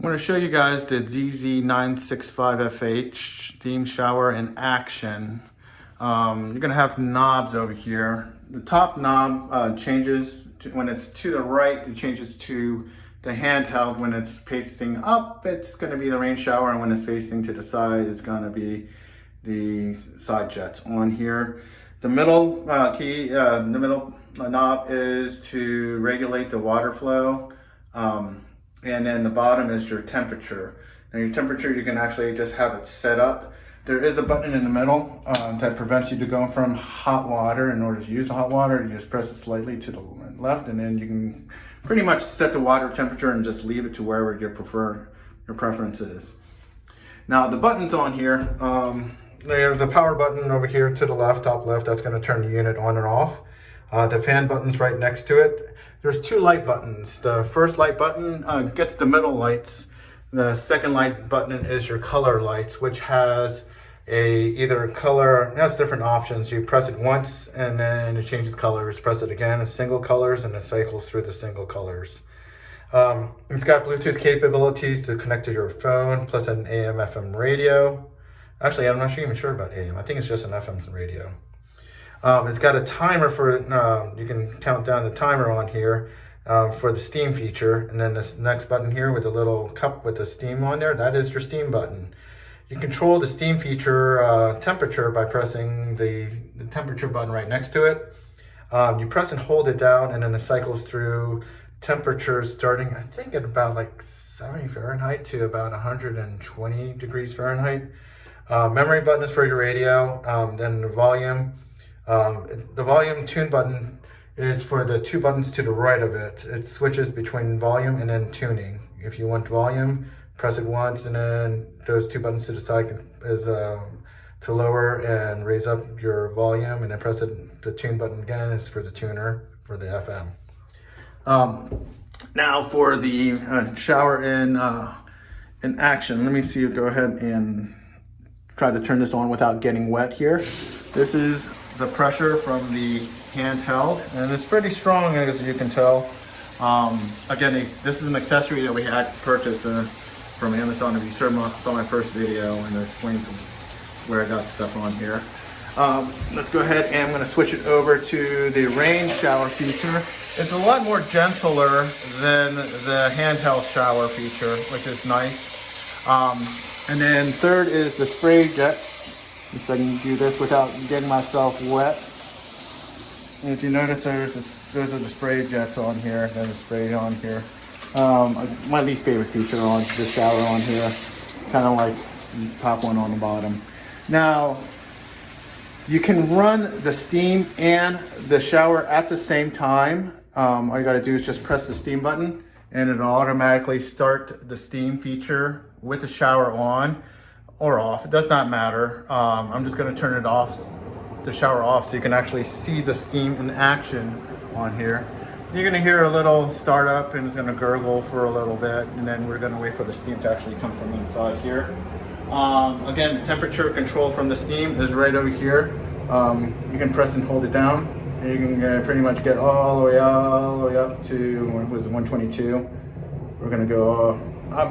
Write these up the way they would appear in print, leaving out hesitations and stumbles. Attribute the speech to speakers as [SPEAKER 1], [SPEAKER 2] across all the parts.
[SPEAKER 1] I'm going to show you guys the DZ961F8 steam shower in action. You're going to have knobs over here. The top knob changes when it's to the right, it changes to the handheld. When it's facing up, it's going to be the rain shower, and when it's facing to the side, it's going to be the side jets on here. The middle the middle knob is to regulate the water flow. And then the bottom is your temperature. Now your temperature, you can actually just have it set up. There is a button in the middle that prevents you to go from hot water. In order to use the hot water, you just press it slightly to the left, and then you can pretty much set the water temperature and just leave it to wherever your preference is. Now the buttons on here, there's a power button over here to the left, top left, that's gonna turn the unit on and off. The fan button's right next to it. There's two light buttons. The first light button gets the middle lights. The second light button is your color lights, which has either color, it has different options. You press it once and then it changes colors. Press it again, it's single colors, and it cycles through the single colors. It's got Bluetooth capabilities to connect to your phone, plus an AM FM radio. Actually, I'm not even sure about AM. I think it's just an FM radio. It's got a timer for, you can count down the timer on here for the steam feature. And then this next button here with the little cup with the steam on there, that is your steam button. You control the steam feature temperature by pressing the temperature button right next to it. You press and hold it down, and then it cycles through temperatures starting, I think, at about like 70 Fahrenheit to about 120 degrees Fahrenheit. Memory button is for your radio, then the volume. The volume tune button is for the two buttons to the right of it. It switches between volume and then tuning. If you want volume, press it once, and then those two buttons to the side is to lower and raise up your volume, and then press it, the tune button again is for the tuner for the FM. Now for the shower in action. Let me see you go ahead and try to turn this on without getting wet here. This is the pressure from the handheld, and it's pretty strong, as you can tell. Again, this is an accessory that we had purchased from Amazon. If you saw my first video, and I explained where I got stuff on here. Let's go ahead, and I'm going to switch it over to the rain shower feature. It's a lot more gentler than the handheld shower feature, which is nice. And then third is the spray jets. If I can do this without getting myself wet. And if you notice, those are the spray jets on here. There's a spray on here. My least favorite feature on the shower on here. Kind of like the top one on the bottom. Now, you can run the steam and the shower at the same time. All you gotta do is just press the steam button, and it'll automatically start the steam feature with the shower on or off. It does not matter. I'm just going to turn it off, the shower off, so you can actually see the steam in action on here. So you're going to hear a little startup, and it's going to gurgle for a little bit, and then we're going to wait for the steam to actually come from inside here. Again, the temperature control from the steam is right over here. You can press and hold it down, and you can pretty much get all the way up to, what was it, 122. We're going to go,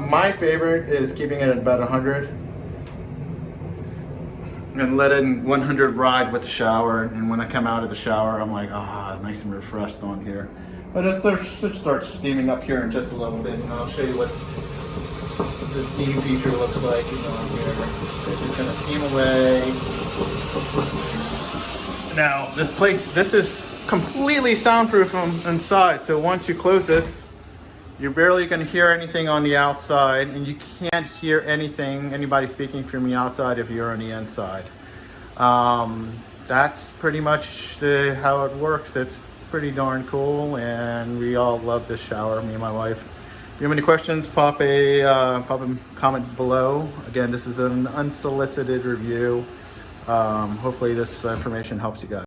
[SPEAKER 1] my favorite is keeping it at about 100. And letting 100 ride with the shower, and when I come out of the shower, I'm like, nice and refreshed on here. But it should start steaming up here in just a little bit, and I'll show you what the steam feature looks like on here. It's just gonna steam away. Now, this is completely soundproof from inside, so once you close this, you're barely going to hear anything on the outside, and you can't hear anybody speaking from the outside if you're on the inside. That's pretty much how it works. It's pretty darn cool, and we all love this shower, me and my wife. If you have any questions, pop a comment below. Again, this is an unsolicited review. Hopefully this information helps you guys.